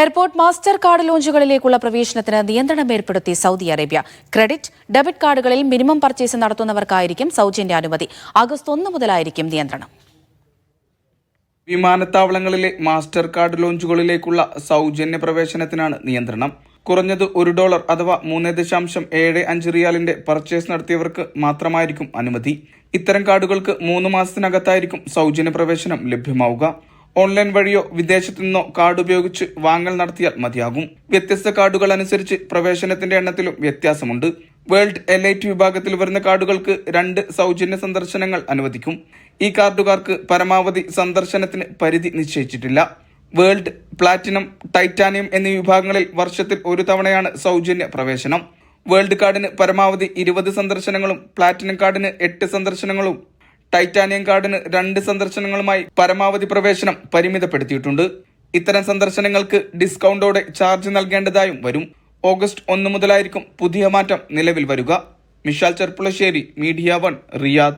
Airport master card ലോഞ്ചുകളിലേക്കുള്ള പ്രവേശനത്തിന് നിയന്ത്രണം ഏർപ്പെടുത്തി സൗദി അറേബ്യ. ക്രെഡിറ്റ്, ഡെബിറ്റ് കാർഡുകളിൽ മിനിമം പർച്ചേസ് നടത്തുന്നവർക്കായിരിക്കും സൗജന്യ അനുമതി. ആഗസ്റ്റ് 1 മുതലായിരിക്കും നിയന്ത്രണം. വിമാനത്താവളങ്ങളിലെ മാസ്റ്റർ കാർഡ് ലോഞ്ചുകളിലേക്കുള്ള സൗജന്യ പ്രവേശനത്തിനാണ് നിയന്ത്രണം. കുറഞ്ഞത് $1 അഥവാ 3.75 റിയാലിന്റെ പർച്ചേസ് നടത്തിയവർക്ക് മാത്രമായിരിക്കും അനുമതി. ഇത്തരം കാർഡുകൾക്ക് 3 മാസത്തിനകത്തായിരിക്കും സൗജന്യ പ്രവേശനം ലഭ്യമാവുക. ഓൺലൈൻ വഴിയോ വിദേശത്തു നിന്നോ കാർഡ് ഉപയോഗിച്ച് വാങ്ങൽ നടത്തിയാൽ മതിയാകും. വ്യത്യസ്ത കാർഡുകൾ അനുസരിച്ച് പ്രവേശനത്തിന്റെ എണ്ണത്തിലും വ്യത്യാസമുണ്ട്. വേൾഡ് എലൈറ്റ് വിഭാഗത്തിൽ വരുന്ന കാർഡുകൾക്ക് 2 സൗജന്യ സന്ദർശനങ്ങൾ അനുവദിക്കും. ഈ കാർഡുകാർക്ക് പരമാവധി സന്ദർശനത്തിന് പരിധി നിശ്ചയിച്ചിട്ടില്ല. വേൾഡ്, പ്ലാറ്റിനം, ടൈറ്റാനിയം എന്നീ വിഭാഗങ്ങളിൽ വർഷത്തിൽ 1 തവണയാണ് സൗജന്യ പ്രവേശനം. വേൾഡ് കാർഡിന് പരമാവധി 20 സന്ദർശനങ്ങളും പ്ലാറ്റിനം കാർഡിന് 8 സന്ദർശനങ്ങളും ടൈറ്റാനിയം കാർഡിന് 2 സന്ദർശനങ്ങളുമായി പരമാവധി പ്രവേശനം പരിമിതപ്പെടുത്തിയിട്ടുണ്ട്. ഇത്തരം സന്ദർശനങ്ങൾക്ക് ഡിസ്കൗണ്ടോടെ ചാർജ് നൽകേണ്ടതായും വരും. ഓഗസ്റ്റ് 1 മുതലായിരിക്കും പുതിയ മാറ്റം നിലവിൽ വരിക. Mishal Cherpulassery, media 1, Riyadh.